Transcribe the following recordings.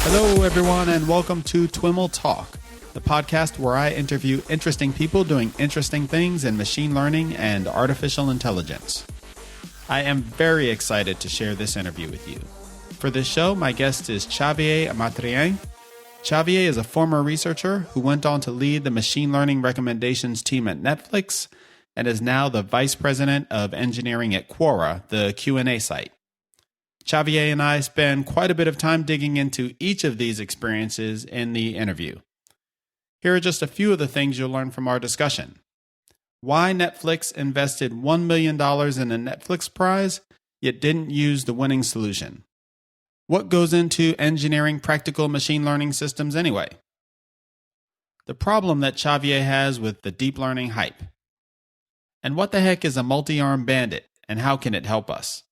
Hello, everyone, and welcome to Twiml Talk, the podcast where I interview interesting people doing interesting things in machine learning and artificial intelligence. I am very excited to share this interview with you. For this show, my guest is Xavier Amatriain. Xavier is a former researcher who went on to lead the machine learning recommendations team at Netflix and is now the vice president of engineering at Quora, the Q&A site. Xavier and I spend quite a bit of time digging into each of these experiences in the interview. Here are just a few of the things you'll learn from our discussion. Why Netflix invested $1 million in a Netflix prize, yet didn't use the winning solution. What goes into engineering practical machine learning systems anyway? The problem that Xavier has with the deep learning hype. And what the heck is a multi-armed bandit, and how can it help us?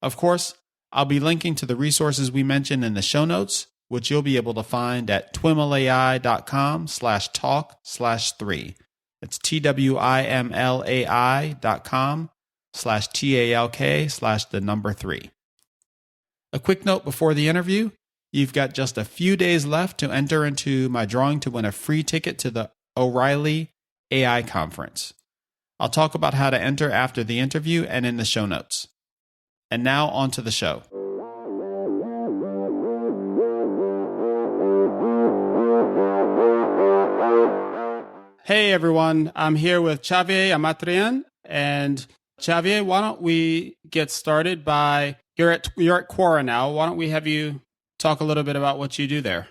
Of course, I'll be linking to the resources we mentioned in the show notes, which you'll be able to find at twimlai.com/talk/3. It's twimlai.com/talk/3. A quick note before the interview, you've got just a few days left to enter into my drawing to win a free ticket to the O'Reilly AI conference. I'll talk about how to enter after the interview and in the show notes. And now on to the show. Hey everyone, I'm here with Xavier Amatriain. And Xavier, why don't we get started by, you're at Quora now. Why don't we have you talk a little bit about what you do there?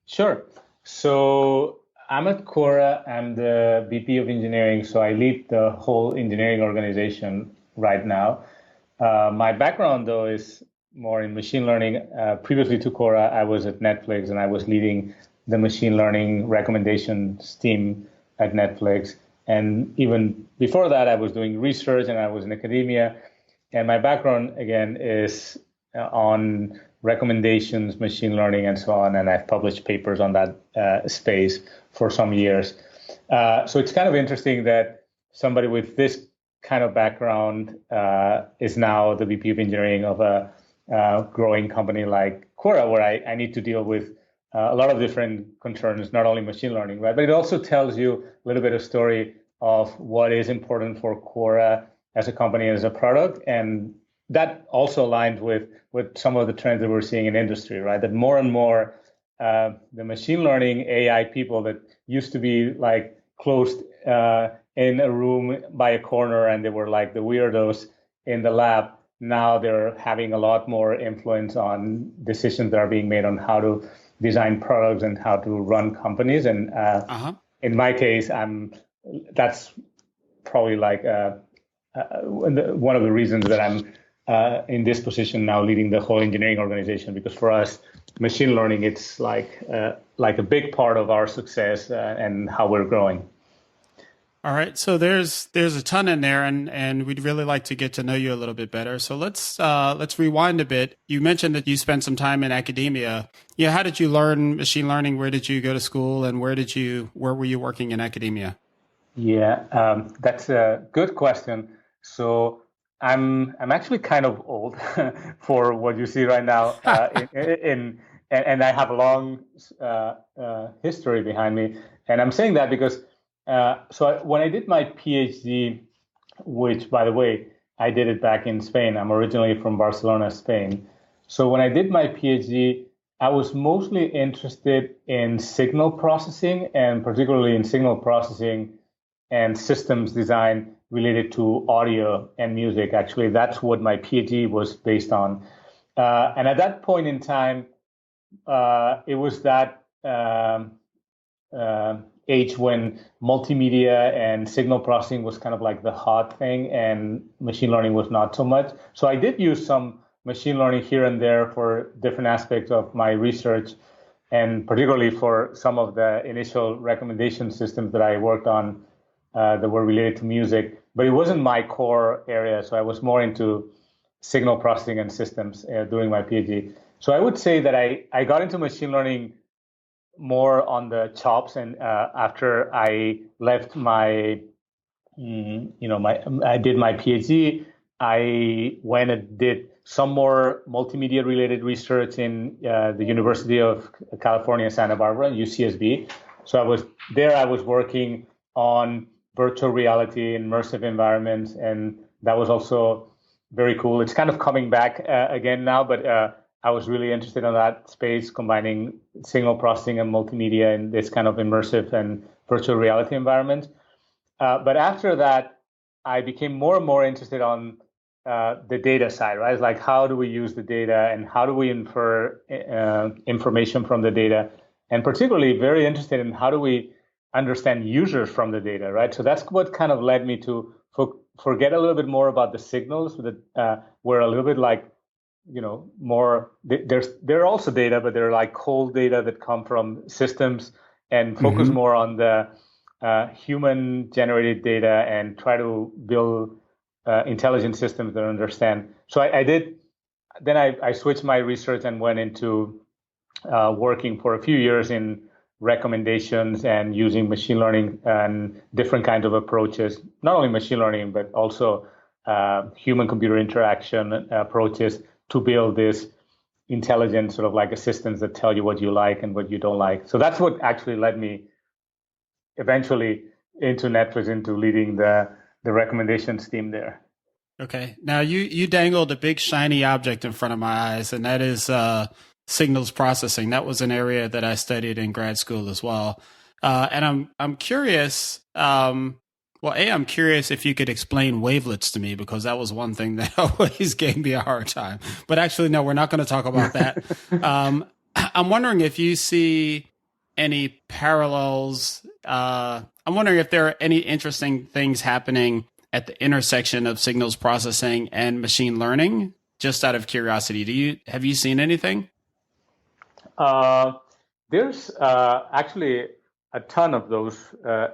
Sure. So I'm at Cora. I'm the VP of engineering. So I lead the whole engineering organization right now. My background, though, is more in machine learning. Previously to Cora, I was at Netflix, and I was leading the machine learning recommendations team at Netflix. And even before that, I was doing research, and I was in academia. And my background, again, is on recommendations, machine learning, and so on. And I've published papers on that space for some years. So it's kind of interesting that somebody with this kind of background is now the VP of engineering of a growing company like Quora, where I need to deal with a lot of different concerns, not only machine learning, right? But it also tells you a little bit of story of what is important for Quora as a company, as a product. And that also aligns with some of the trends that we're seeing in industry, right? That more and more the machine learning AI people that used to be like closed in a room by a corner, and they were like the weirdos in the lab. Now they're having a lot more influence on decisions that are being made on how to design products and how to run companies. And in my case, that's probably like one of the reasons that I'm in this position now, leading the whole engineering organization. Because for us, machine learning, it's like a big part of our success and how we're growing. All right, so there's a ton in there, and we'd really like to get to know you a little bit better. So let's rewind a bit. You mentioned that you spent some time in academia. Yeah, how did you learn machine learning? Where did you go to school, and where were you working in academia? Yeah, that's a good question. So I'm actually kind of old for what you see right now, and I have a long history behind me, and I'm saying that because. When I did my PhD, which, by the way, I did it back in Spain. I'm originally from Barcelona, Spain. So when I did my PhD, I was mostly interested in signal processing, and particularly in signal processing and systems design related to audio and music. Actually, that's what my PhD was based on. And at that point in time, it was that age when multimedia and signal processing was kind of like the hot thing, and machine learning was not so much. So I did use some machine learning here and there for different aspects of my research, and particularly for some of the initial recommendation systems that I worked on that were related to music. But it wasn't my core area, so I was more into signal processing and systems during my PhD. So I would say that I got into machine learning more on the chops, and after I left my I did my PhD. I went and did some more multimedia related research in the University of California, Santa Barbara, UCSB. So I was working on virtual reality, immersive environments, and that was also very cool. It's kind of coming back again now, but I was really interested in that space, combining signal processing and multimedia in this kind of immersive and virtual reality environment. But after that, I became more and more interested on the data side, right? It's like, how do we use the data and how do we infer information from the data? And particularly very interested in how do we understand users from the data, right? So that's what kind of led me to forget a little bit more about the signals that were a little bit like, more, there are also data, but they're like cold data that come from systems, and focus more on the human generated data and try to build intelligent systems that understand. So I did. Then I switched my research and went into working for a few years in recommendations and using machine learning and different kinds of approaches, not only machine learning, but also human computer interaction approaches to build this intelligent sort of like assistants that tell you what you like and what you don't like. So that's what actually led me eventually into Netflix, into leading the recommendations team there. Okay. Now you dangled a big shiny object in front of my eyes, and that is signals processing. That was an area that I studied in grad school as well. And I'm curious. I'm curious if you could explain wavelets to me, because that was one thing that always gave me a hard time. But actually, no, we're not going to talk about that. I'm wondering if you see any parallels. I'm wondering if there are any interesting things happening at the intersection of signals processing and machine learning. Just out of curiosity, have you seen anything? There's actually a ton of those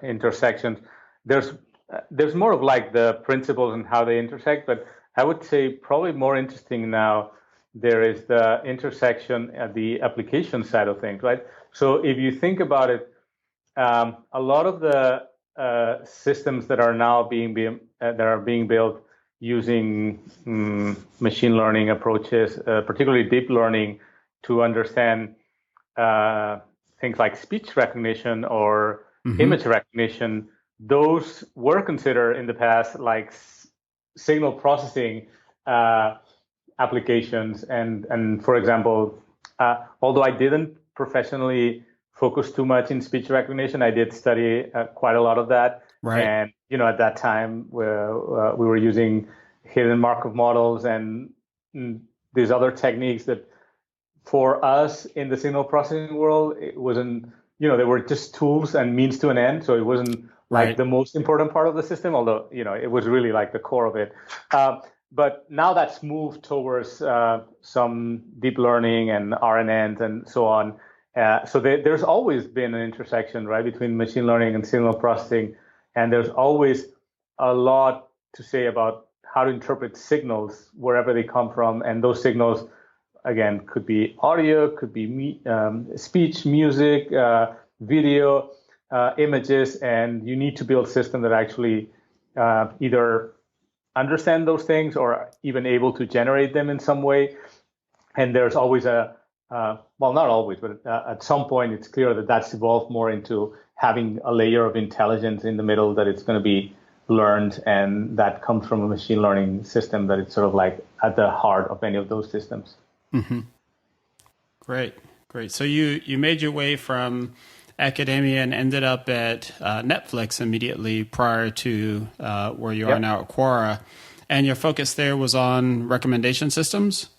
intersections. There's more of like the principles and how they intersect, but I would say probably more interesting now, there is the intersection at the application side of things, right? So if you think about it, a lot of the systems that are now being built using machine learning approaches, particularly deep learning, to understand things like speech recognition or image recognition, those were considered in the past like signal processing applications. And for example, although I didn't professionally focus too much in speech recognition, I did study quite a lot of that. Right. And at that time, we were using hidden Markov models and these other techniques that, for us in the signal processing world, it wasn't, they were just tools and means to an end. So it wasn't like the most important part of the system, although, it was really like the core of it. But now that's moved towards some deep learning and RNNs and so on. So there's always been an intersection, right, between machine learning and signal processing. And there's always a lot to say about how to interpret signals wherever they come from. And those signals, again, could be audio, could be speech, music, video, images, and you need to build systems that actually either understand those things or even able to generate them in some way. And there's always not always, but at some point, it's clear that that's evolved more into having a layer of intelligence in the middle that it's going to be learned, and that comes from a machine learning system that it's sort of like at the heart of any of those systems. Mm-hmm. Great. So you made your way from academia and ended up at Netflix immediately prior to where you are now at Quora. And your focus there was on recommendation systems?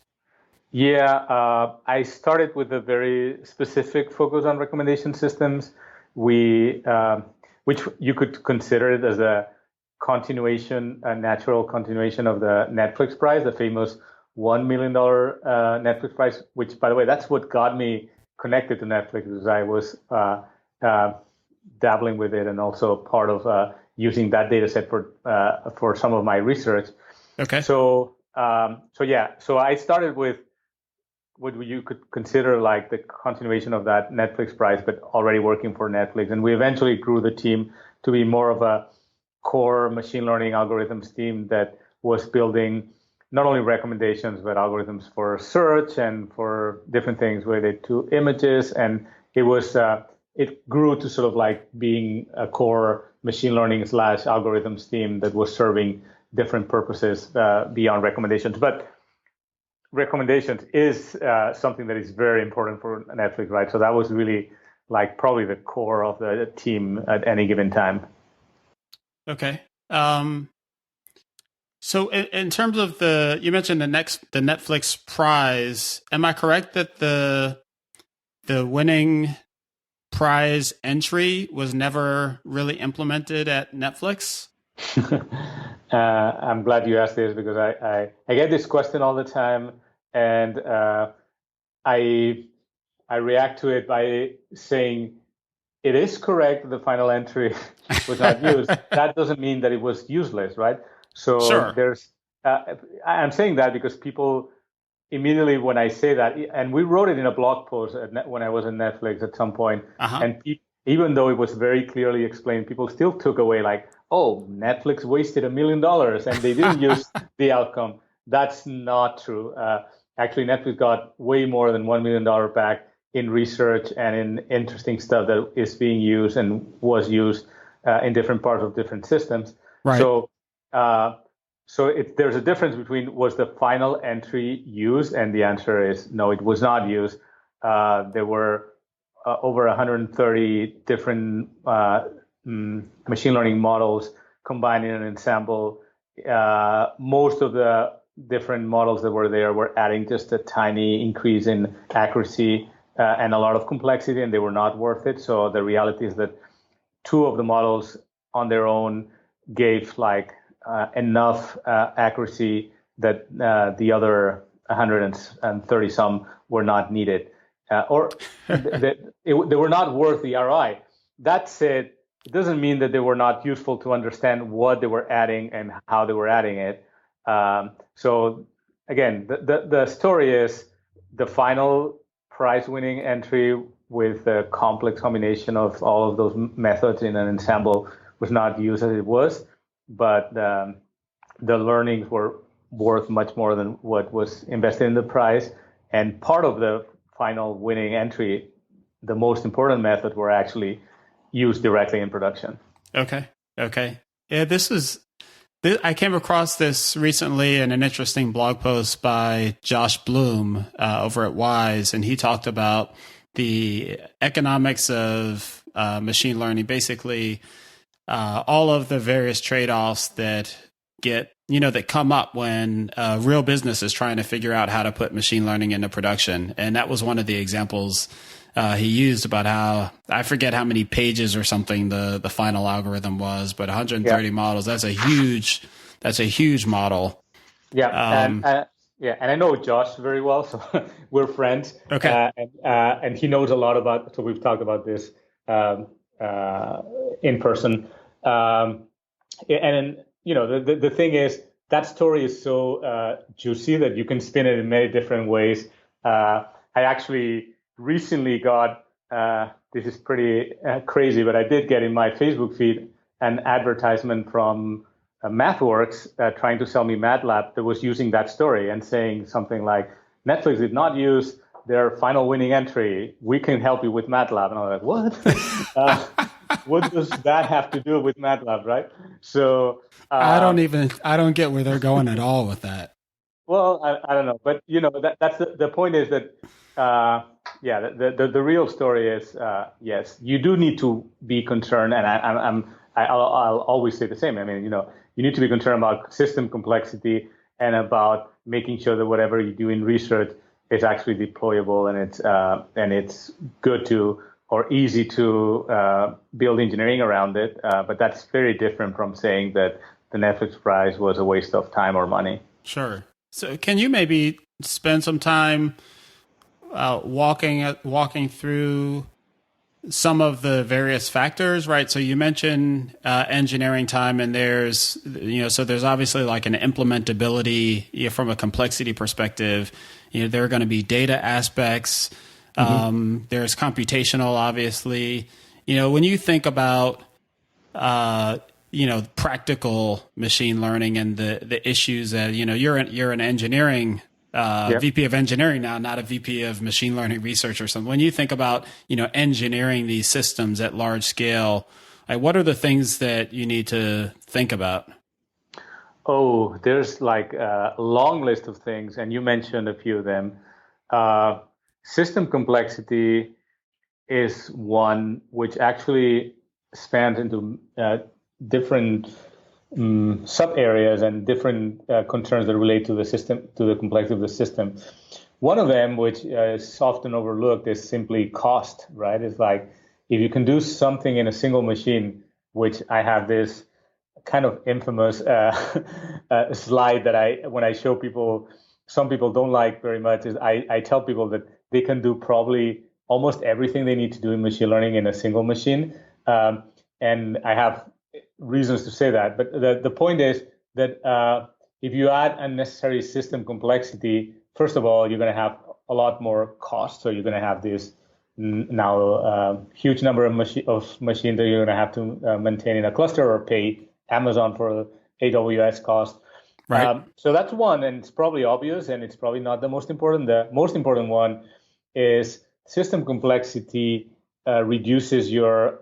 Yeah, I started with a very specific focus on recommendation systems, which you could consider it as a natural continuation of the Netflix prize, the famous $1 million Netflix prize, which, by the way, that's what got me connected to Netflix, because I was dabbling with it and also part of using that data set for some of my research. Okay. So I started with what you could consider like the continuation of that Netflix prize, but already working for Netflix. And we eventually grew the team to be more of a core machine learning algorithms team that was building not only recommendations, but algorithms for search and for different things related to images. And it grew to sort of like being a core machine learning / algorithms team that was serving different purposes beyond recommendations. But recommendations is something that is very important for Netflix, right? So that was really like probably the core of the team at any given time. Okay. So in terms of you mentioned the Netflix prize. Am I correct that the winning prize entry was never really implemented at Netflix? I'm glad you asked this because I get this question all the time, and I react to it by saying it is correct that the final entry was not used. That doesn't mean that it was useless, right? So sure. There's I'm saying that because people immediately when I say that, and we wrote it in a blog post when I was in Netflix at some point, and even though it was very clearly explained, people still took away like, oh, Netflix wasted $1 million and they didn't use the outcome. That's not true. Actually, Netflix got way more than $1 million back in research and in interesting stuff that is being used and was used in different parts of different systems. Right. So there's a difference between was the final entry used, and the answer is no, it was not used. There were over 130 different machine learning models combined in an ensemble. Most of the different models that were there were adding just a tiny increase in accuracy and a lot of complexity, and they were not worth it. So the reality is that 2 of the models on their own gave like enough accuracy that the other 130 some were not needed, or they were not worth the ROI. That said, it doesn't mean that they were not useful to understand what they were adding and how they were adding it. So again, the story is the final prize-winning entry with a complex combination of all of those methods in an ensemble was not used as it was, but the learnings were worth much more than what was invested in the prize. And part of the final winning entry, the most important method, were actually used directly in production. Okay. Yeah, I came across this recently in an interesting blog post by Josh Bloom over at Wise, and he talked about the economics of machine learning, basically all of the various trade-offs that that come up when a real business is trying to figure out how to put machine learning into production. And that was one of the examples he used about how, I forget how many pages or something the final algorithm was, but 130 models, that's a huge model. Yeah. And I know Josh very well, so we're friends. Okay. And he knows a lot about, so we've talked about this in person. And the thing is, that story is so juicy that you can spin it in many different ways. I actually recently got, this is pretty crazy, but I did get in my Facebook feed an advertisement from MathWorks trying to sell me MATLAB that was using that story and saying something like, Netflix did not use their final winning entry. We can help you with MATLAB. And I was like, what? What does that have to do with MATLAB, right? So I don't get where they're going at all with that. Well, I don't know, but that's the point is that the real story is yes, you do need to be concerned, and I'll always say the same. I mean, you need to be concerned about system complexity and about making sure that whatever you do in research is actually deployable and it's good to or easy to build engineering around it. But that's very different from saying that the Netflix prize was a waste of time or money. Sure. So can you maybe spend some time walking through some of the various factors, right? So you mentioned engineering time, and there's obviously like an implementability from a complexity perspective. There are going to be data aspects. There's computational, obviously. When you think about practical machine learning and the issues that, you're an engineering VP of engineering now, not a VP of machine learning research or something. When you think about, engineering these systems at large scale, what are the things that you need to think about? Oh, there's like a long list of things, and you mentioned a few of them. System complexity is one which actually spans into different sub areas and different concerns that relate to the system, to the complexity of the system. One of them, which is often overlooked, is simply cost, right? It's like if you can do something in a single machine, which I have this kind of infamous slide that when I show people, some people don't like very much, is I tell people that they can do probably almost everything they need to do in machine learning in a single machine. And I have reasons to say that. But the point is that if you add unnecessary system complexity, first of all, you're going to have a lot more cost. So you're going to have this now huge number of machines that you're going to have to maintain in a cluster or pay Amazon for AWS cost. Right. So that's one, and it's probably obvious, and it's probably not the most important. The most important one is system complexity reduces your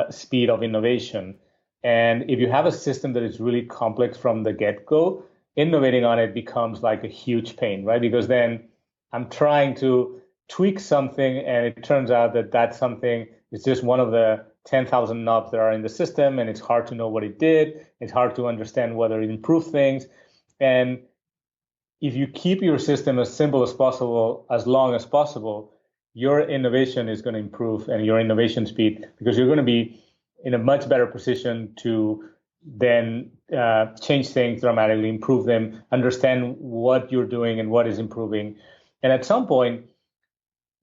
speed of innovation. And if you have a system that is really complex from the get-go, innovating on it becomes like a huge pain, right? Because then I'm trying to tweak something, and it turns out that something is just one of the 10,000 knobs that are in the system, and it's hard to know what it did. It's hard to understand whether it improved things. And if you keep your system as simple as possible, as long as possible, your innovation is going to improve and your innovation speed, because you're going to be in a much better position to then change things dramatically, improve them, understand what you're doing and what is improving. And at some point,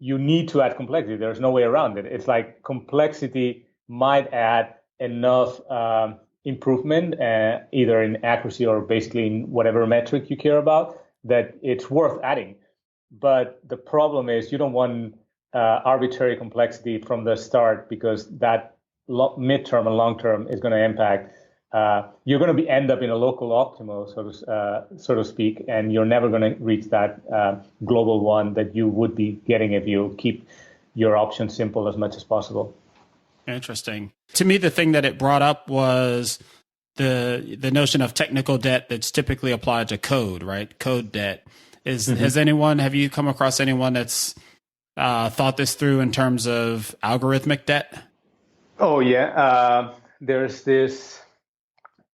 you need to add complexity. There's no way around it. It's like complexity might add enough improvement, either in accuracy or basically in whatever metric you care about, that it's worth adding. But the problem is you don't want arbitrary complexity from the start, because that midterm and long term is going to impact. You're going to end up in a local optimal, so to speak, and you're never going to reach that global one that you would be getting if you keep your options simple as much as possible. Interesting. To me, the thing that it brought up was the notion of technical debt that's typically applied to code, right? Code debt. Have you come across anyone that's thought this through in terms of algorithmic debt? Oh, yeah. There's this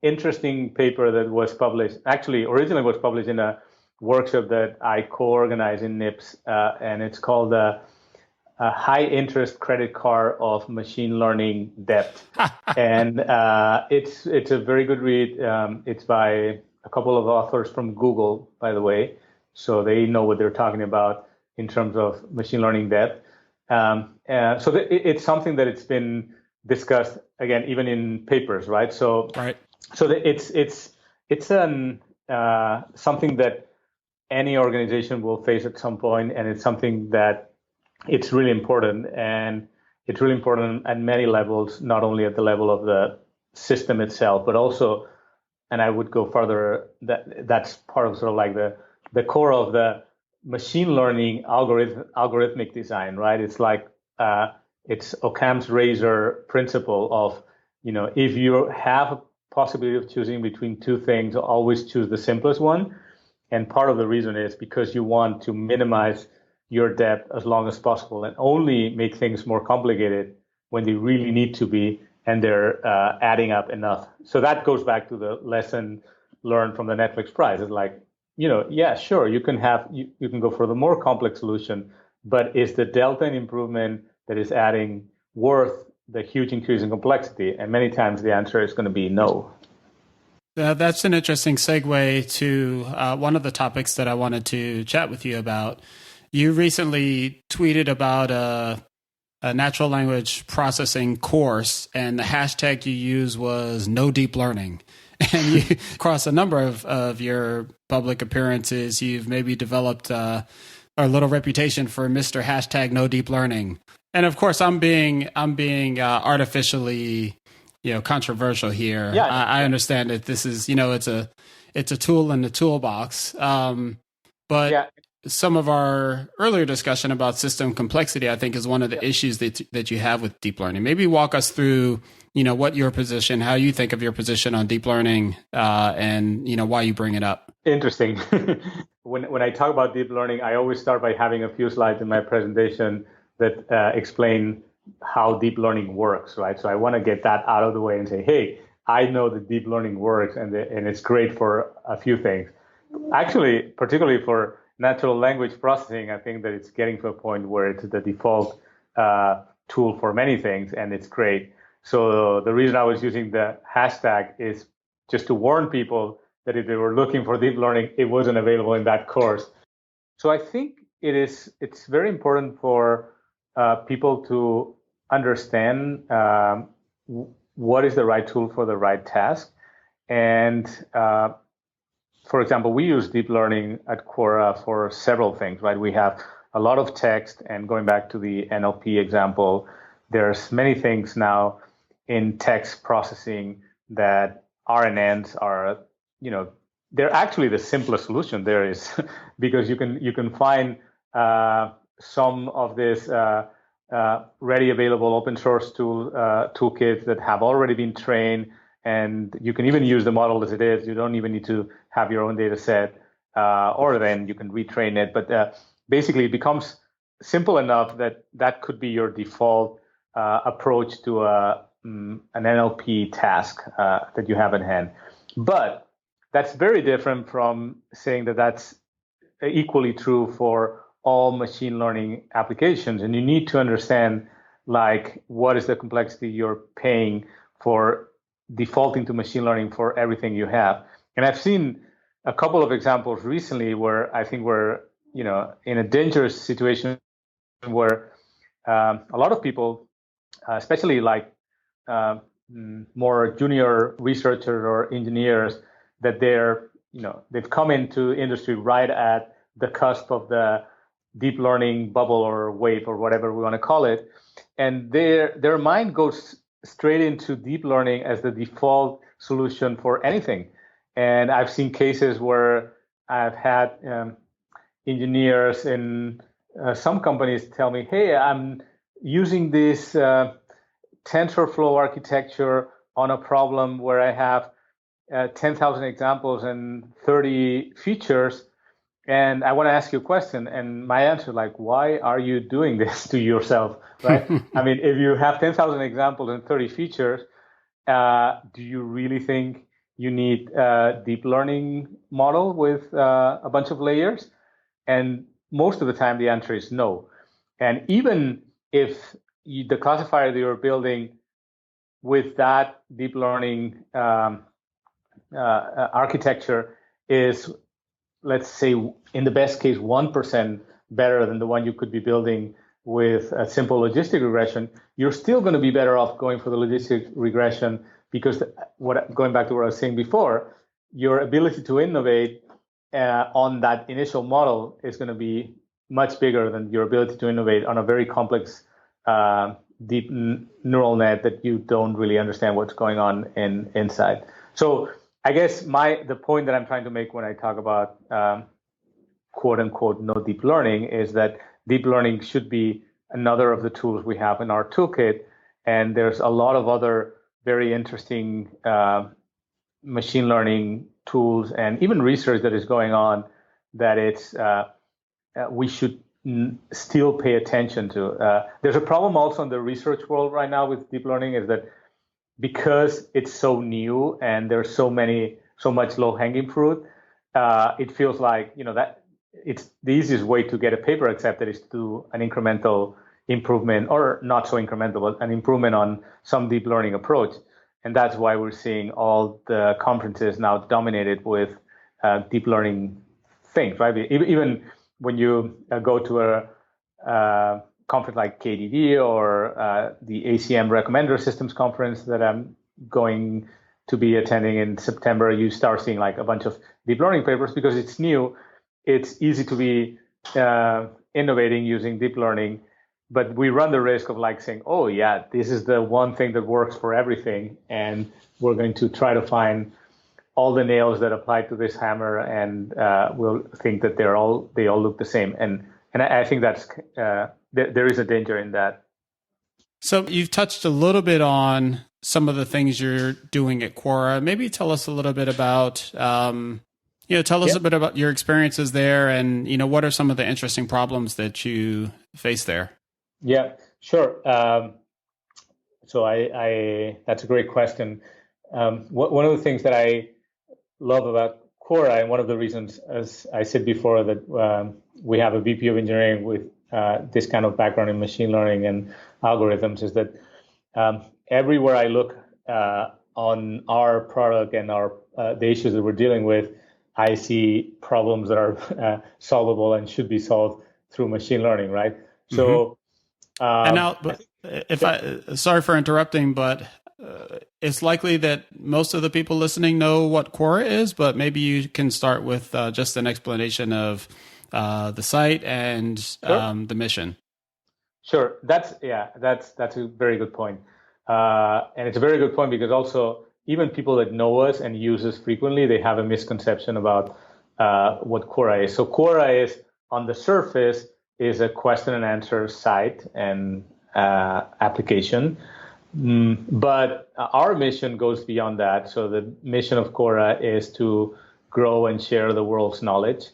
interesting paper that was published, actually originally was published in a workshop that I co-organized in NIPS, and it's called a high interest credit card of machine learning debt. And it's a very good read. It's by a couple of authors from Google, by the way, so they know what they're talking about in terms of machine learning debt. It's something that it's been discussed again, even in papers, right? So it's something that any organization will face at some point, and it's something that it's really important, and it's really important at many levels, not only at the level of the system itself, but also, and I would go further, that's part of sort of like the core of the machine learning algorithmic design, right? It's like it's Occam's razor principle of, if you have a possibility of choosing between two things, always choose the simplest one. And part of the reason is because you want to minimize your debt as long as possible and only make things more complicated when they really need to be, and they're adding up enough. So that goes back to the lesson learned from the Netflix prize. It's like, yeah, sure, you can go for the more complex solution, but is the delta in improvement that is adding worth the huge increase in complexity? And many times the answer is going to be no. That's an interesting segue to one of the topics that I wanted to chat with you about. You recently tweeted about a natural language processing course, and the hashtag you used was no deep learning. And you, across a number of your public appearances, you've maybe developed a little reputation for Mr. Hashtag no deep learning. And of course, I'm being artificially controversial here. Yeah, I understand that this is, it's a tool in the toolbox. But some of our earlier discussion about system complexity, I think, is one of the issues that you have with deep learning. Maybe walk us through, what your position, how you think of your position on deep learning, and why you bring it up. Interesting. When I talk about deep learning, I always start by having a few slides in my presentation that explain how deep learning works, right? So I want to get that out of the way and say, hey, I know that deep learning works and it's great for a few things. Actually, particularly for natural language processing, I think that it's getting to a point where it's the default tool for many things, and it's great. So the reason I was using the hashtag is just to warn people that if they were looking for deep learning, it wasn't available in that course. So I think it's very important for people to understand what is the right tool for the right task. And for example, we use deep learning at Quora for several things, right? We have a lot of text, and going back to the NLP example, there's many things now in text processing that RNNs are, they're actually the simplest solution there is, because you can find some of this ready available open source toolkits that have already been trained, and you can even use the model as it is. You don't even need to have your own data set, or then you can retrain it. But basically, it becomes simple enough that could be your default approach to an NLP task that you have at hand. But that's very different from saying that that's equally true for all machine learning applications. And you need to understand, what is the complexity you're paying for defaulting to machine learning for everything you have. And I've seen a couple of examples recently where I think we're, in a dangerous situation where a lot of people, especially more junior researchers or engineers, that they've come into industry right at the cusp of the deep learning bubble or wave or whatever we want to call it. And their mind goes straight into deep learning as the default solution for anything. And I've seen cases where I've had engineers in some companies tell me, hey, I'm using this TensorFlow architecture on a problem where I have 10,000 examples and 30 features, and I want to ask you a question. And my answer, why are you doing this to yourself, right? I mean, if you have 10,000 examples and 30 features, do you really think you need a deep learning model with a bunch of layers? And most of the time, the answer is no. And even if the classifier that you're building with that deep learning architecture is, let's say, in the best case, 1% better than the one you could be building with a simple logistic regression, you're still going to be better off going for the logistic regression, because going back to what I was saying before, your ability to innovate on that initial model is going to be much bigger than your ability to innovate on a very complex deep neural net that you don't really understand what's going on inside. So I guess the point that I'm trying to make when I talk about quote unquote no deep learning is that deep learning should be another of the tools we have in our toolkit. And there's a lot of other very interesting machine learning tools and even research that is going on that we should still pay attention to. There's a problem also in the research world right now with deep learning, is that because it's so new and there's so much low-hanging fruit, it feels like that it's the easiest way to get a paper accepted is to do an incremental improvement, or not so incremental, but an improvement on some deep learning approach. And that's why we're seeing all the conferences now dominated with deep learning things, right? Even when you go to a conference like KDD or the ACM Recommender Systems Conference that I'm going to be attending in September, you start seeing a bunch of deep learning papers because it's new. It's easy to be innovating using deep learning. but we run the risk of like saying, oh yeah, this is the one thing that works for everything, and we're going to try to find all the nails that apply to this hammer, and we'll think that they all look the same. And I think that's there is a danger in that. So you've touched a little bit on some of the things you're doing at Quora. Maybe tell us a little bit about, tell us a bit about your experiences there, and what are some of the interesting problems that you face there. Yeah, sure. So I that's a great question. One of the things that I love about Quora, and one of the reasons, as I said before, that we have a VP of engineering with this kind of background in machine learning and algorithms, is that everywhere I look on our product and the issues that we're dealing with, I see problems that are solvable and should be solved through machine learning, right? So, and now, sorry for interrupting, but it's likely that most of the people listening know what Quora is, but maybe you can start with just an explanation of the site and the mission. Sure, that's a very good point, and it's a very good point because also even people that know us and use us frequently, they have a misconception about what Quora is. So Quora is, on the surface, is a question and answer site and application. But our mission goes beyond that. So the mission of Quora is to grow and share the world's knowledge.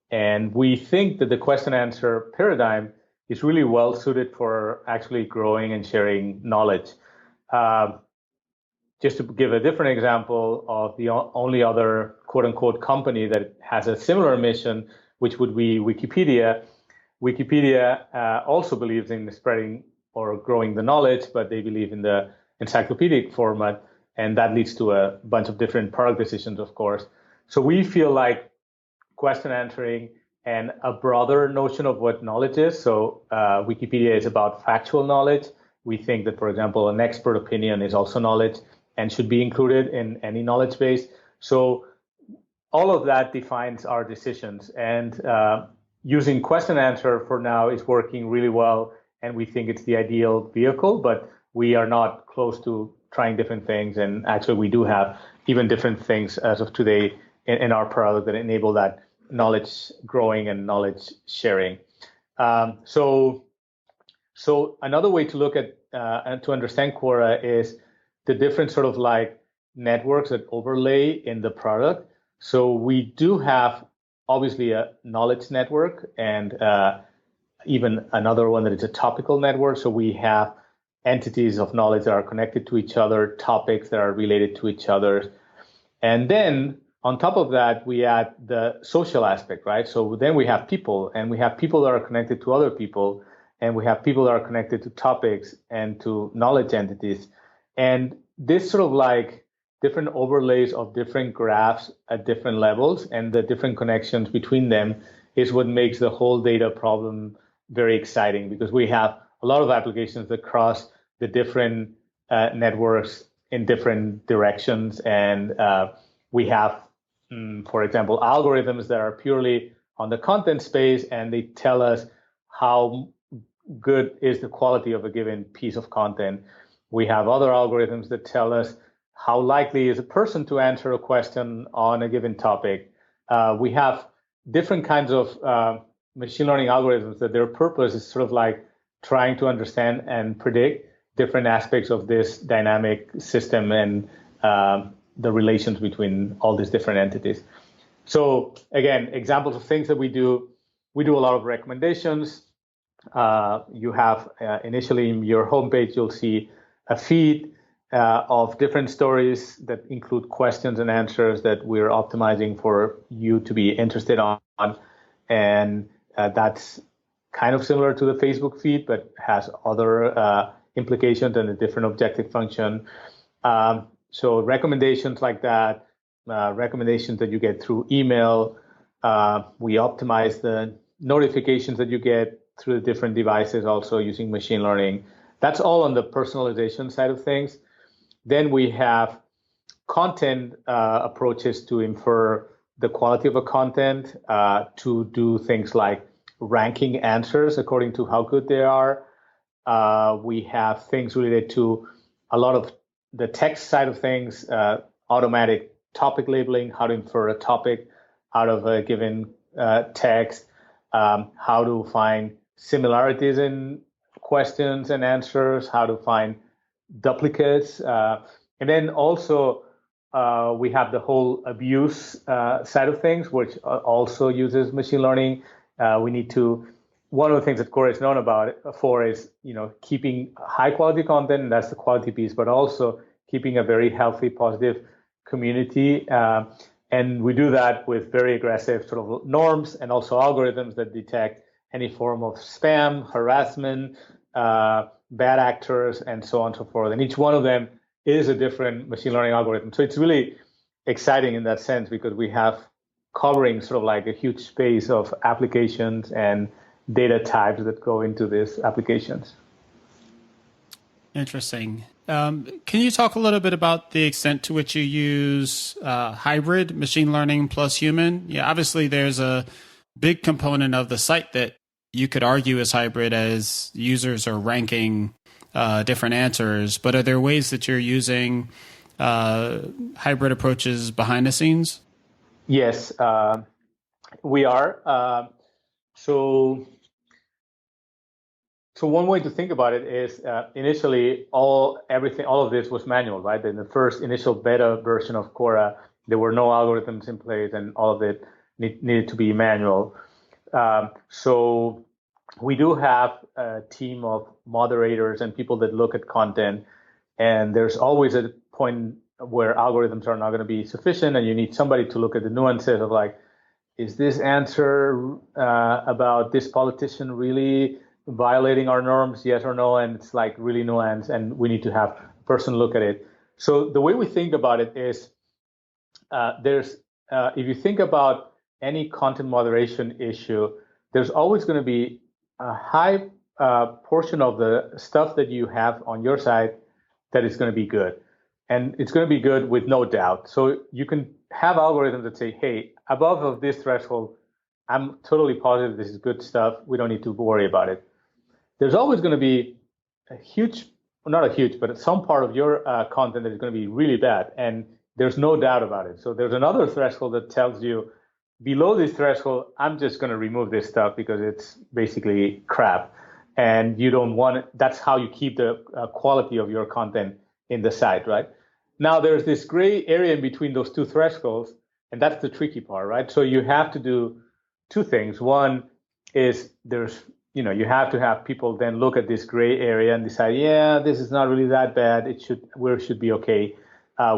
And we think that the question and answer paradigm is really well suited for actually growing and sharing knowledge. Just to give a different example of the only other quote unquote company that has a similar mission, which would be Wikipedia. Wikipedia also believes in spreading or growing the knowledge, but they believe in the encyclopedic format, and that leads to a bunch of different product decisions, of course. So we feel like question answering and a broader notion of what knowledge is. So Wikipedia is about factual knowledge. We think that, for example, an expert opinion is also knowledge and should be included in any knowledge base. So all of that defines our decisions. And using question answer for now is working really well, and we think it's the ideal vehicle, but we are not close to trying different things. And actually, we do have even different things as of today in our product that enable that knowledge growing and knowledge sharing. So another way to look at and to understand Quora is the different sort of like networks that overlay in the product. So we do have obviously a knowledge network and even another one that is a topical network. So we have entities of knowledge that are connected to each other, topics that are related to each other. And then on top of that, we add the social aspect, right? So then we have people, and we have people that are connected to other people, and we have people that are connected to topics and to knowledge entities. And this sort of like different overlays of different graphs at different levels and the different connections between them is what makes the whole data problem very exciting, because we have a lot of applications that cross the different networks in different directions. And we have, for example, algorithms that are purely on the content space, and they tell us how good is the quality of a given piece of content. We have other algorithms that tell us how likely is a person to answer a question on a given topic. We have different kinds of machine learning algorithms that their purpose is sort of like trying to understand and predict different aspects of this dynamic system and the relations between all these different entities. So again, examples of things that we do a lot of recommendations. You have initially in your homepage, you'll see a feed of different stories that include questions and answers that we're optimizing for you to be interested on. And that's kind of similar to the Facebook feed, but has other implications and a different objective function. So recommendations like that, recommendations that you get through email. We optimize the notifications that you get through the different devices, also using machine learning. That's all on the personalization side of things. Then we have content approaches to infer the quality of a content, to do things like ranking answers according to how good they are. We have things related to a lot of the text side of things, automatic topic labeling, how to infer a topic out of a given text, how to find similarities in questions and answers, how to find duplicates. And then also we have the whole abuse side of things, which also uses machine learning. We need to, one of the things that Cora is known about for is, keeping high quality content, and that's the quality piece, but also keeping a very healthy, positive community. And we do that with very aggressive sort of norms and also algorithms that detect any form of spam, harassment, bad actors, and so on and so forth. And each one of them is a different machine learning algorithm. So it's really exciting in that sense because we have covering sort of like a huge space of applications and data types that go into these applications. Interesting. Can you talk a little bit about the extent to which you use hybrid machine learning plus human? Yeah, obviously there's a big component of the site that you could argue is hybrid as users are ranking different answers, but are there ways that you're using hybrid approaches behind the scenes? Yes, we are. So one way to think about it is initially all of this was manual, right? In the first initial beta version of Quora, there were no algorithms in place, and all of it needed to be manual. So we do have a team of moderators and people that look at content, and there's always a point where algorithms are not going to be sufficient, and you need somebody to look at the nuances of like, is this answer about this politician really violating our norms, yes or no? And it's like really nuanced, and we need to have a person look at it. So the way we think about it is if you think about any content moderation issue, there's always going to be a high portion of the stuff that you have on your site that is going to be good. And it's going to be good with no doubt. So you can have algorithms that say, hey, above of this threshold, I'm totally positive this is good stuff. We don't need to worry about it. There's always going to be but some part of your content that is going to be really bad. And there's no doubt about it. So there's another threshold that tells you below this threshold, I'm just going to remove this stuff because it's basically crap. And you don't want it. That's how you keep the quality of your content in the site, right? Now, there's this gray area in between those two thresholds, and that's the tricky part, right? So you have to do two things. One is you have to have people then look at this gray area and decide, yeah, this is not really that bad. We should be okay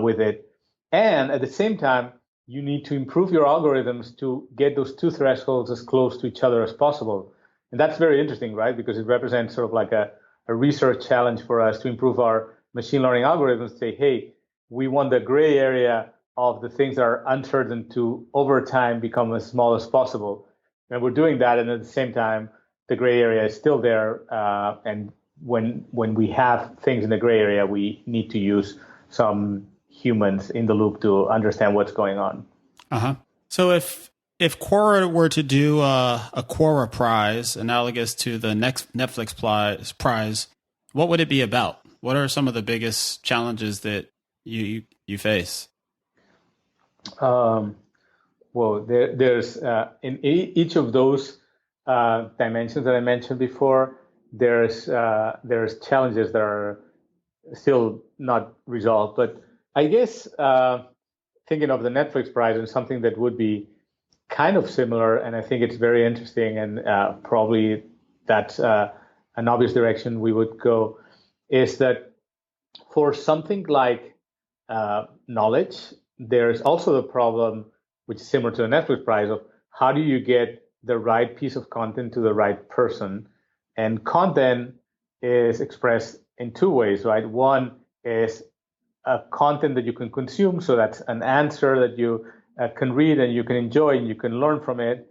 with it. And at the same time, you need to improve your algorithms to get those two thresholds as close to each other as possible. And that's very interesting, right? Because it represents sort of like a research challenge for us to improve our machine learning algorithms. Say, hey, we want the gray area of the things that are uncertain to over time become as small as possible. And we're doing that. And at the same time, the gray area is still there. And when we have things in the gray area, we need to use some humans in the loop to understand what's going on. Uh-huh. So if Quora were to do a Quora prize analogous to the next Netflix prize, what would it be about? What are some of the biggest challenges that you face? Well, there's in each of those dimensions that I mentioned before, there's challenges that are still not resolved. But I guess thinking of the Netflix prize and something that would be kind of similar, and I think it's very interesting, and probably that's an obvious direction we would go, is that for something like knowledge, there's also the problem, which is similar to the Netflix prize, of how do you get the right piece of content to the right person? And content is expressed in two ways, right? One is a content that you can consume, so that's an answer that you can read and you can enjoy and you can learn from it.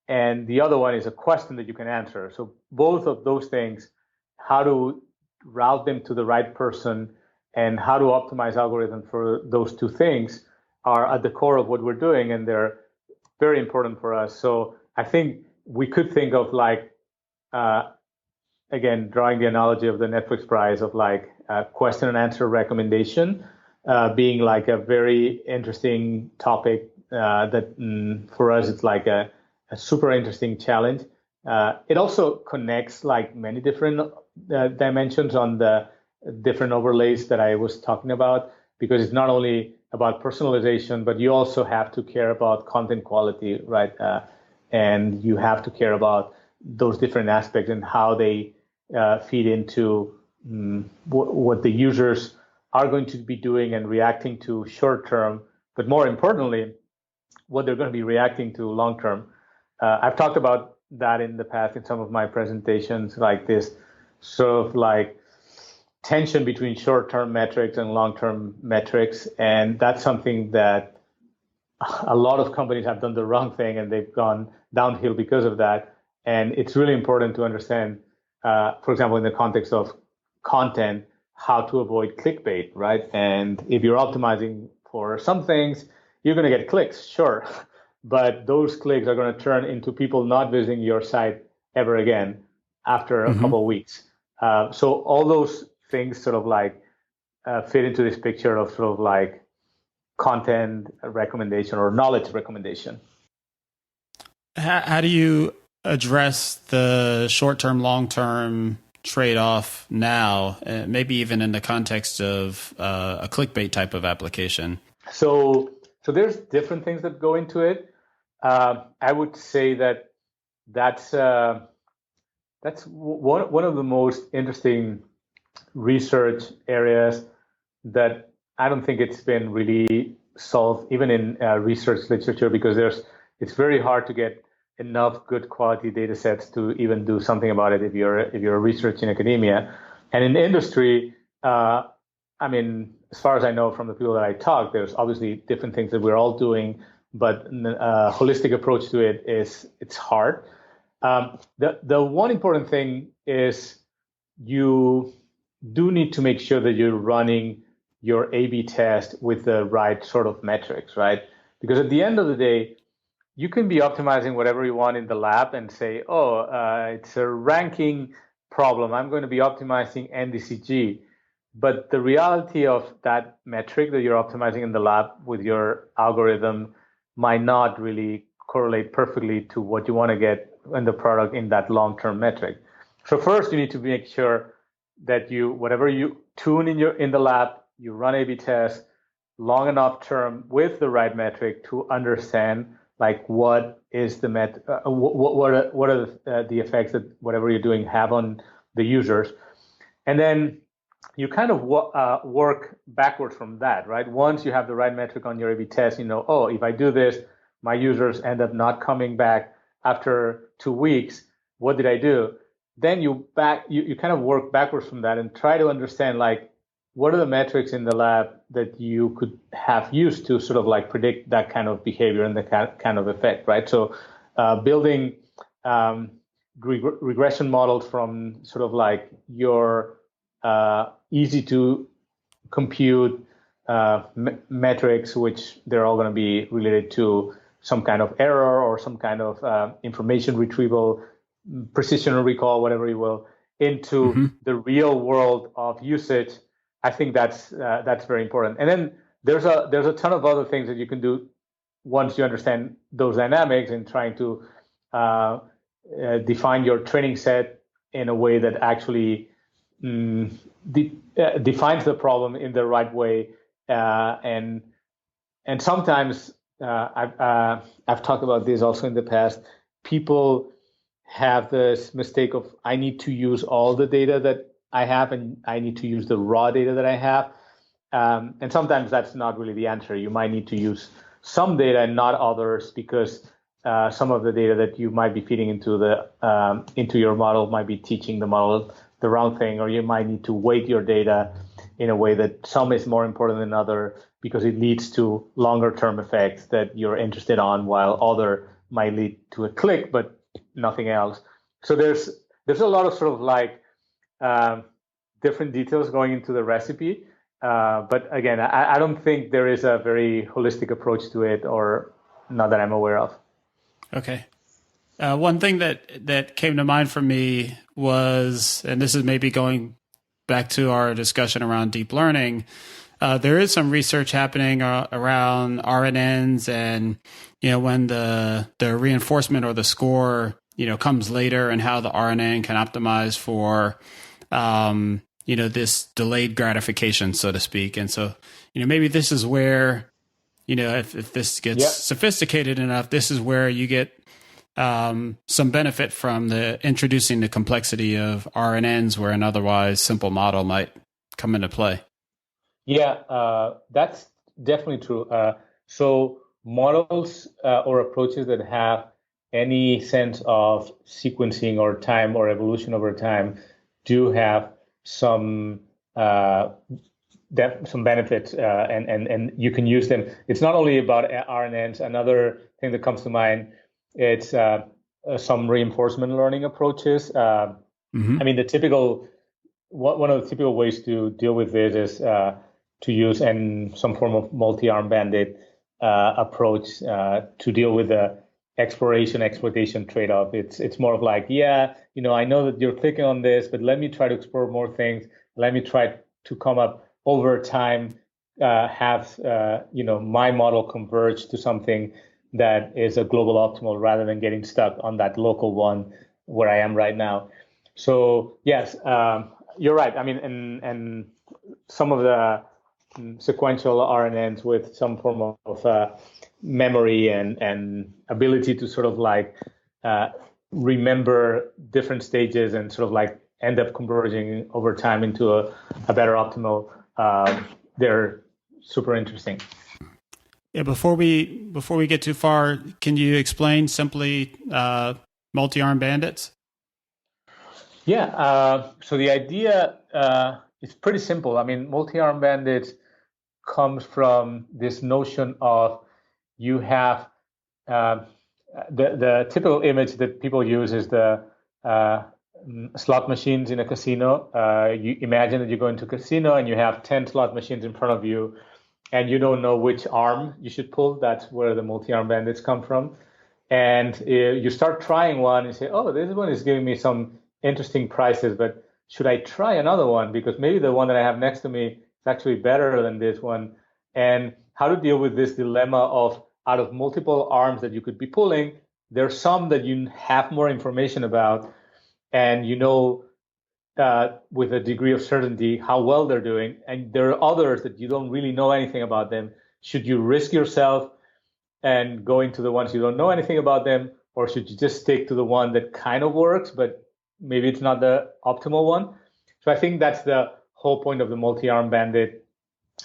And the other one is a question that you can answer. So both of those things, how to route them to the right person and how to optimize algorithms for those two things are at the core of what we're doing, and they're very important for us. So I think we could think of like again, drawing the analogy of the Netflix prize of like question and answer recommendation being like a very interesting topic that for us, it's like a super interesting challenge. It also connects like many different dimensions on the different overlays that I was talking about, because it's not only about personalization, but you also have to care about content quality, right? And you have to care about those different aspects and how they feed into what the users are going to be doing and reacting to short term, but more importantly, what they're going to be reacting to long term. I've talked about that in the past in some of my presentations, like this sort of like tension between short-term metrics and long-term metrics. And that's something that a lot of companies have done the wrong thing and they've gone downhill because of that. And it's really important to understand, for example, in the context of content, how to avoid clickbait, right? And if you're optimizing for some things, you're going to get clicks, sure. But those clicks are going to turn into people not visiting your site ever again after a couple of weeks. So all those things sort of like fit into this picture of sort of like content recommendation or knowledge recommendation. How do you address the short-term, long-term trade-off now, maybe even in the context of a clickbait type of application? So there's different things that go into it. I would say that's one of the most interesting research areas that I don't think it's been really solved, even in research literature, because it's very hard to get enough good quality data sets to even do something about it if you're researching academia. And in the industry, I mean, as far as I know from the people that I talk, there's obviously different things that we're all doing, but a holistic approach to it it's hard. The one important thing is you do need to make sure that you're running your A/B test with the right sort of metrics, right? Because at the end of the day, you can be optimizing whatever you want in the lab and say, it's a ranking problem. I'm going to be optimizing NDCG. But the reality of that metric that you're optimizing in the lab with your algorithm might not really correlate perfectly to what you want to get in the product in that long-term metric. So first, you need to make sure that whatever you tune in the lab, you run A/B tests long enough term with the right metric to understand like what is the what are the effects that whatever you're doing have on the users, and then you kind of work backwards from that, right? Once you have the right metric on your A/B test, if I do this, my users end up not coming back after 2 weeks. What did I do? Then you kind of work backwards from that and try to understand like what are the metrics in the lab that you could have used to sort of like predict that kind of behavior and that kind of effect, right? So building regression models from sort of like your easy to compute metrics, which they're all going to be related to some kind of error or some kind of information retrieval, precision recall, whatever you will, into the real world of usage. I think that's very important. And then there's a ton of other things that you can do once you understand those dynamics and trying to define your training set in a way that actually defines the problem in the right way. And sometimes I've talked about this also in the past. People have this mistake of I need to use all the data that I have and I need to use the raw data that I have. And sometimes that's not really the answer. You might need to use some data and not others because some of the data that you might be feeding into your model might be teaching the model the wrong thing, or you might need to weight your data in a way that some is more important than other because it leads to longer term effects that you're interested on, while other might lead to a click but nothing else. So there's a lot of sort of like different details going into the recipe. But again, I don't think there is a very holistic approach to it, or not that I'm aware of. Okay. One thing that came to mind for me was, and this is maybe going back to our discussion around deep learning, there is some research happening around RNNs, and when the reinforcement or the score comes later, and how the RNN can optimize for this delayed gratification, so to speak. And so maybe this is where if this gets sophisticated enough, this is where you get some benefit from introducing the complexity of RNNs, where an otherwise simple model might come into play. Yeah, that's definitely true. So models or approaches that have any sense of sequencing or time or evolution over time do have some benefits, and you can use them. It's not only about RNNs. Another thing that comes to mind, it's some reinforcement learning approaches. I mean, one of the typical ways to deal with this is to use some form of multi-armed bandit approach to deal with the exploration-exploitation trade-off. It's more of like, I know that you're clicking on this, but let me try to explore more things. Let me try to come up over time, have my model converge to something that is a global optimal, rather than getting stuck on that local one where I am right now. So yes, you're right. I mean, and some of the sequential RNNs with some form of memory and ability to sort of like remember different stages and sort of like end up converging over time into a better optimal. They're super interesting. Yeah. Before we get too far, can you explain simply multi-armed bandits? Yeah. So the idea is pretty simple. I mean, multi-armed bandits comes from this notion of you have the typical image that people use is the slot machines in a casino. You imagine that you go into a casino and you have 10 slot machines in front of you, and you don't know which arm you should pull. That's where the multi-armed bandits come from. And you start trying one and say, oh, this one is giving me some interesting prices, but should I try another one? Because maybe the one that I have next to me is actually better than this one. And how to deal with this dilemma of, out of multiple arms that you could be pulling, there's some that you have more information about, and with a degree of certainty how well they're doing. And there are others that you don't really know anything about them. Should you risk yourself and go into the ones you don't know anything about them, or should you just stick to the one that kind of works, but maybe it's not the optimal one? So I think that's the whole point of the multi-armed bandit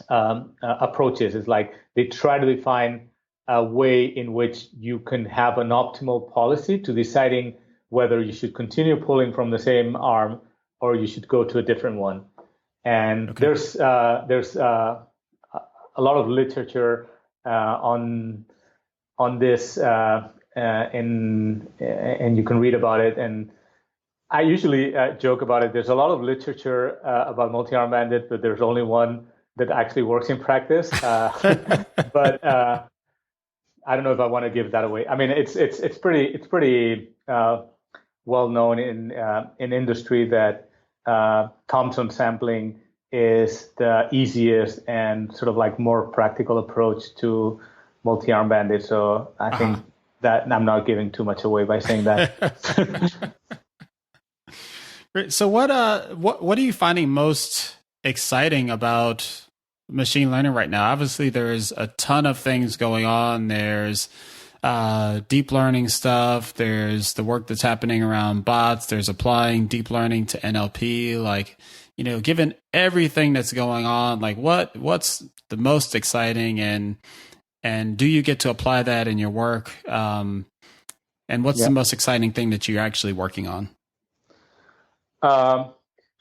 approaches, is like they try to define a way in which you can have an optimal policy to deciding whether you should continue pulling from the same arm or you should go to a different one. And there's a lot of literature on this, and you can read about it. And I usually joke about it. There's a lot of literature about multi-armed bandit, but there's only one that actually works in practice. But I don't know if I want to give that away. I mean, it's pretty well known in industry that Thompson sampling is the easiest and sort of like more practical approach to multi-armed bandit. So I think that I'm not giving too much away by saying that. So what are you finding most exciting about machine learning right now? Obviously, there's a ton of things going on. There's deep learning stuff. There's the work that's happening around bots. There's applying deep learning to NLP. Like, given everything that's going on, like what's the most exciting, and do you get to apply that in your work? And what's the most exciting thing that you're actually working on? So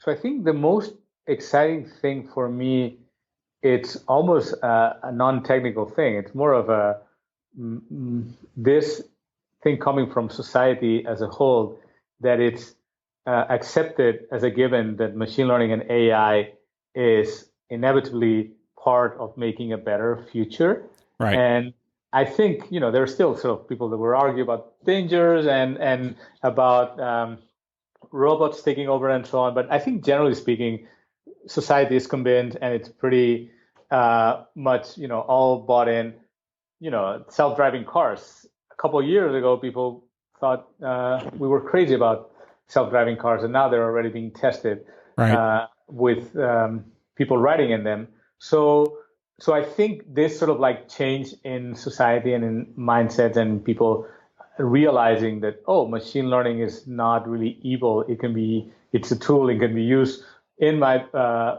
I think the most exciting thing for me, it's almost a non-technical thing. It's more of this thing coming from society as a whole, that it's accepted as a given that machine learning and AI is inevitably part of making a better future. Right. And I think, there are still sort of people that will argue about dangers and about robots taking over and so on. But I think generally speaking, society is convinced and it's pretty much, all bought in, self-driving cars. A couple of years ago, people thought we were crazy about self-driving cars, and now they're already being tested with people riding in them. So I think this sort of like change in society and in mindsets and people realizing that, machine learning is not really evil. It's a tool. It can be used in my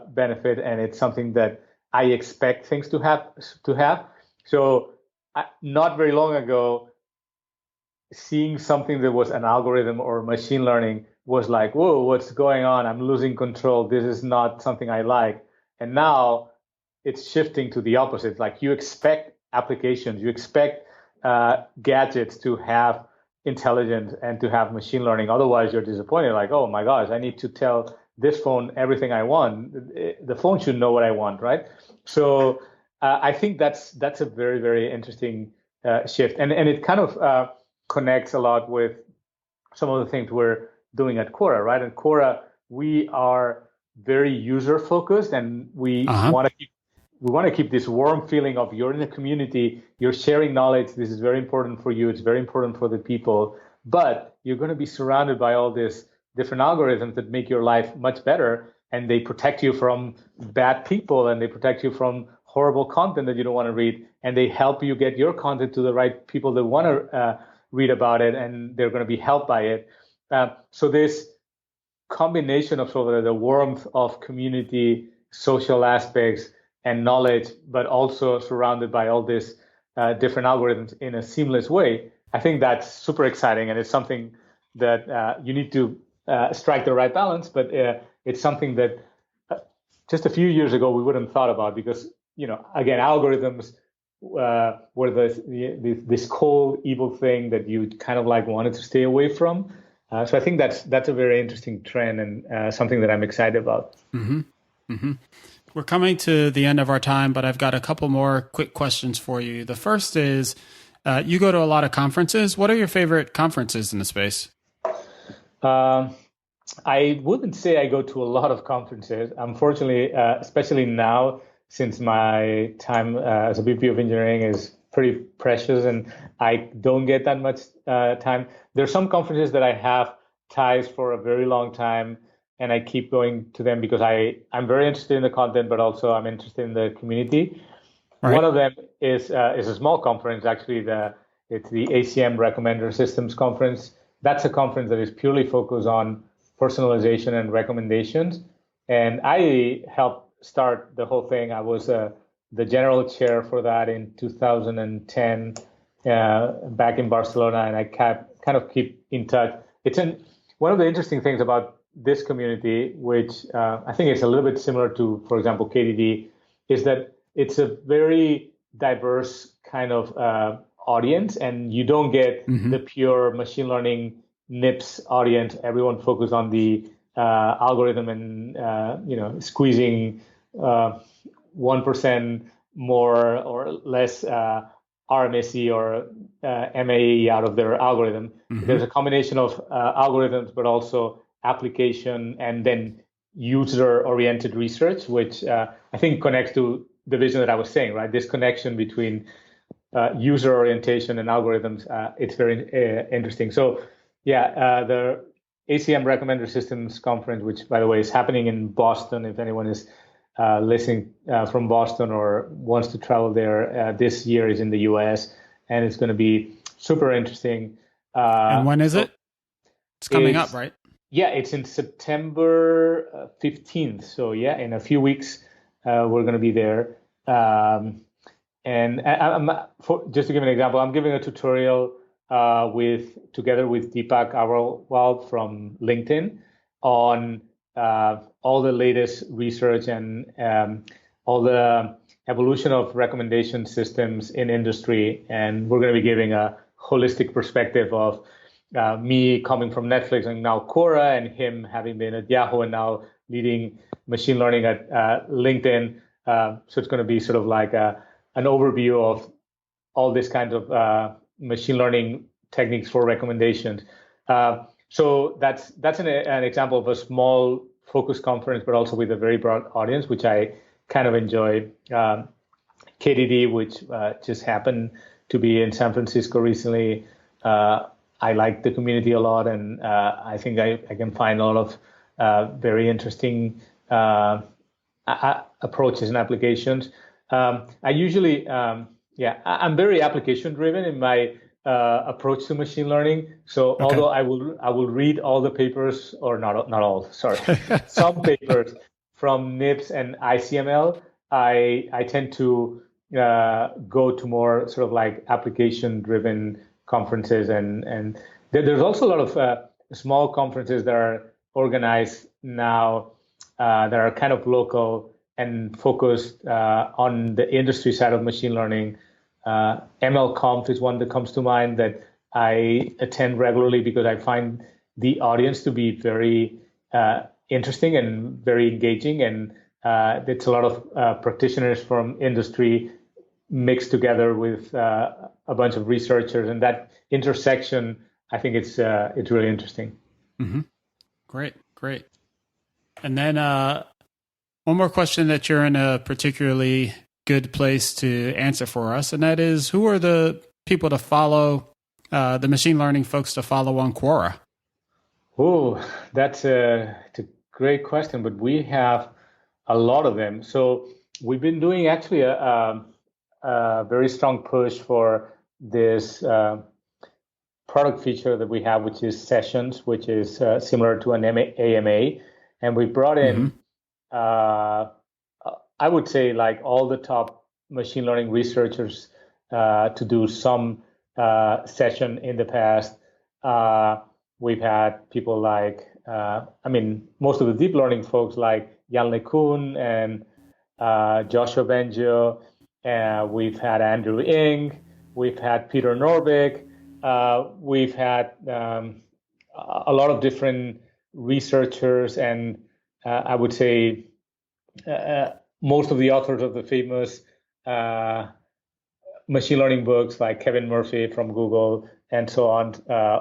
benefit, and it's something that I expect things to have. So not very long ago, seeing something that was an algorithm or machine learning was like, whoa, what's going on? I'm losing control. This is not something I like. And now it's shifting to the opposite. Like you expect applications, you expect gadgets to have intelligence and to have machine learning. Otherwise, you're disappointed. Like, oh my gosh, I need to tell this phone everything I want. The phone should know what I want, right? So I think that's a very, very interesting shift, and it kind of connects a lot with some of the things we're doing at Quora, right? At Quora, we are very user focused, and we want to keep this warm feeling of you're in the community, you're sharing knowledge. This is very important for you. It's very important for the people, but you're going to be surrounded by all these different algorithms that make your life much better, and they protect you from bad people, and they protect you from horrible content that you don't want to read, and they help you get your content to the right people that want to read about it, and they're going to be helped by it. So this combination of sort of the warmth of community, social aspects, and knowledge, but also surrounded by all these different algorithms in a seamless way, I think that's super exciting, and it's something that you need to strike the right balance. But it's something that just a few years ago we wouldn't have thought about, because again, algorithms were this cold, evil thing that you kind of like wanted to stay away from. So I think that's a very interesting trend, and something that I'm excited about. Mm-hmm. Mm-hmm. We're coming to the end of our time, but I've got a couple more quick questions for you. The first is, you go to a lot of conferences. What are your favorite conferences in the space? I wouldn't say I go to a lot of conferences. Unfortunately, especially now, since my time as a VP of engineering is pretty precious and I don't get that much time. There are some conferences that I have ties for a very long time, and I keep going to them because I'm very interested in the content, but also I'm interested in the community. Right. One of them is a small conference, actually. It's the ACM Recommender Systems Conference. That's a conference that is purely focused on personalization and recommendations. And I helped start the whole thing. I was the general chair for that in 2010 back in Barcelona, and I kind of keep in touch. One of the interesting things about this community, which I think is a little bit similar to, for example, KDD, is that it's a very diverse kind of audience, and you don't get the pure machine learning NIPS audience. Everyone focused on the algorithm and squeezing 1% more or less RMSE or MAE out of their algorithm. There's a combination of algorithms, but also application and then user-oriented research, which I think connects to the vision that I was saying, right? This connection between user orientation and algorithms, it's very interesting. So the ACM Recommender Systems Conference, which, by the way, is happening in Boston. If anyone is listening from Boston or wants to travel there, this year is in the US, and it's going to be super interesting. And when is it? It's coming up, right? Yeah, it's in September 15th. So in a few weeks, we're going to be there. And just to give an example, I'm giving a tutorial together with Deepak Agarwal from LinkedIn on all the latest research and all the evolution of recommendation systems in industry. And we're going to be giving a holistic perspective of me coming from Netflix and now Cora, and him having been at Yahoo and now leading machine learning at LinkedIn. So it's going to be sort of like an overview of all these kinds of machine learning techniques for recommendations. So that's an example of a small focus conference, but also with a very broad audience, which I kind of enjoy. KDD, which just happened to be in San Francisco recently. I like the community a lot, and I think I can find a lot of very interesting approaches and applications. I usually, I'm very application driven in my approach to machine learning. So okay. Although I will read all the papers, or not all, sorry, some papers from NIPS and ICML, I tend to go to more sort of like application driven conferences, and there's also a lot of small conferences that are organized now that are kind of local and focused on the industry side of machine learning. MLConf is one that comes to mind that I attend regularly because I find the audience to be very interesting and very engaging, and it's a lot of practitioners from industry mixed together with a bunch of researchers, and that intersection, I think it's really interesting. Mm-hmm. Great. And then one more question that you're in a particularly good place to answer for us, and that is, who are the people to follow, the machine learning folks to follow on Quora? Oh, that's a great question, but we have a lot of them. So we've been doing actually a very strong push for this product feature that we have, which is sessions, which is similar to an AMA. And we brought in, I would say, like all the top machine learning researchers to do some session in the past. We've had people like, most of the deep learning folks like Jan LeCun and Joshua Bengio. We've had Andrew Ng. We've had Peter Norvig. We've had a lot of different researchers, and I would say most of the authors of the famous machine learning books, like Kevin Murphy from Google and so on.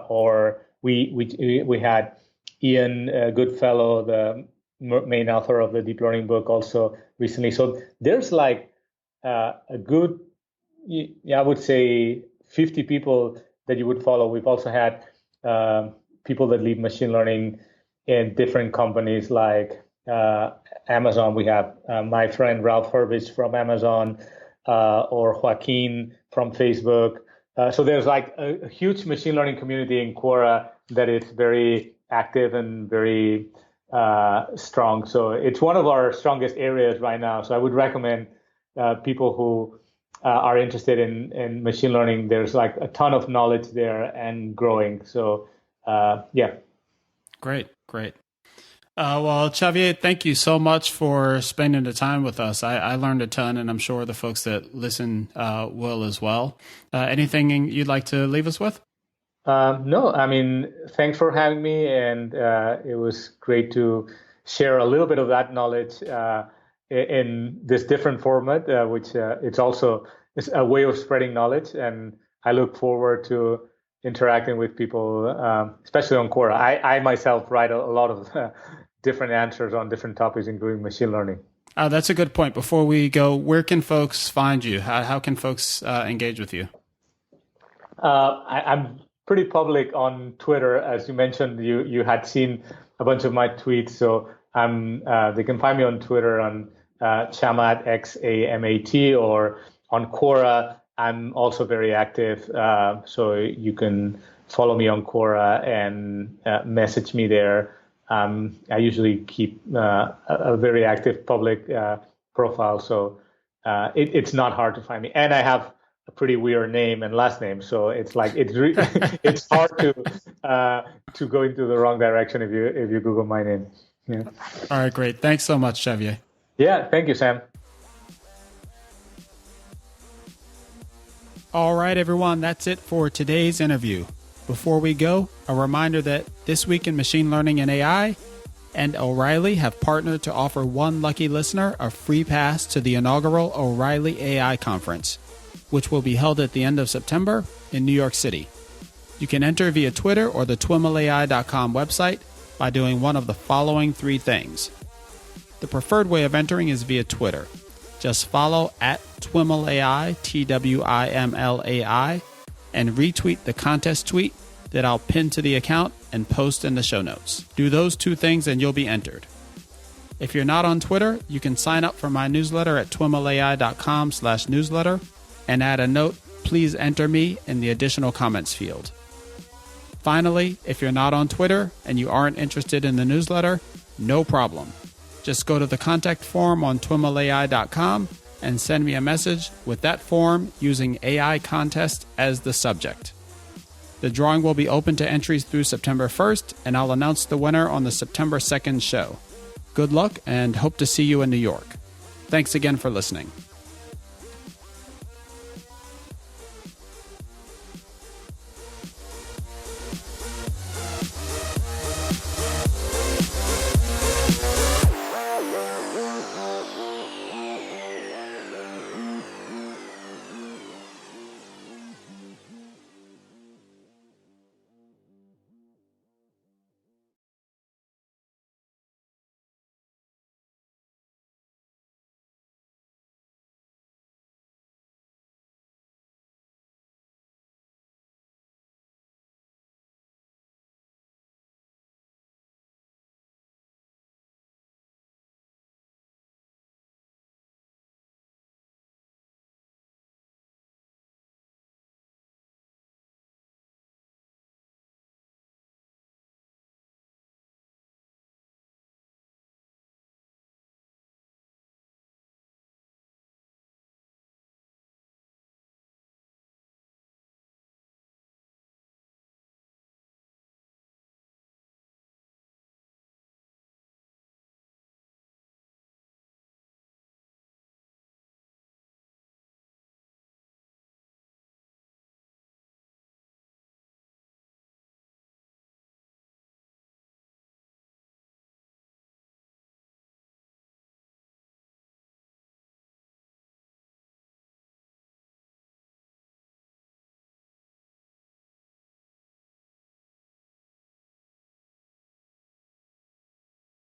Or we had Ian Goodfellow, the main author of the deep learning book, also recently. So there's like a good, I would say, 50 people that you would follow. We've also had people that lead machine learning in different companies like Amazon. We have my friend Ralph Hurwitz from Amazon, or Joaquin from Facebook. So there's like a huge machine learning community in Quora that is very active and very strong. So it's one of our strongest areas right now. So I would recommend people who are interested in machine learning. There's like a ton of knowledge there and growing. So yeah. Great. Well, Xavier, thank you so much for spending the time with us. I learned a ton, and I'm sure the folks that listen will as well. Anything you'd like to leave us with? No, thanks for having me, and it was great to share a little bit of that knowledge in this different format, which it's also a way of spreading knowledge, and I look forward to interacting with people, especially on Quora. I myself write a lot of different answers on different topics, including machine learning. That's a good point. Before we go, where can folks find you? How can folks engage with you? I'm pretty public on Twitter. As you mentioned, you had seen a bunch of my tweets. So they can find me on Twitter on Chamat, Xamat, or on Quora. I'm also very active. So you can follow me on Quora and message me there. I usually keep a very active public profile. So it's not hard to find me. And I have a pretty weird name and last name, so it's like it's hard to go into the wrong direction if you Google my name. Yeah. All right, great. Thanks so much, Xavier. Yeah, thank you, Sam. All right, everyone, that's it for today's interview. Before we go, a reminder that This Week in Machine Learning and AI and O'Reilly have partnered to offer one lucky listener a free pass to the inaugural O'Reilly AI Conference. which will be held at the end of September in New York City. You can enter via Twitter or the TwimlAI.com website by doing one of the following 3 things. The preferred way of entering is via Twitter. Just follow @TwimlAI, TWIMLAI, and retweet the contest tweet that I'll pin to the account and post in the show notes. Do those 2 things and you'll be entered. If you're not on Twitter, you can sign up for my newsletter at TwimlAI.com/newsletter and add a note, please enter me in the additional comments field. Finally, if you're not on Twitter and you aren't interested in the newsletter, no problem. Just go to the contact form on TwimlAI.com and send me a message with that form using AI contest as the subject. The drawing will be open to entries through September 1st, and I'll announce the winner on the September 2nd show. Good luck and hope to see you in New York. Thanks again for listening.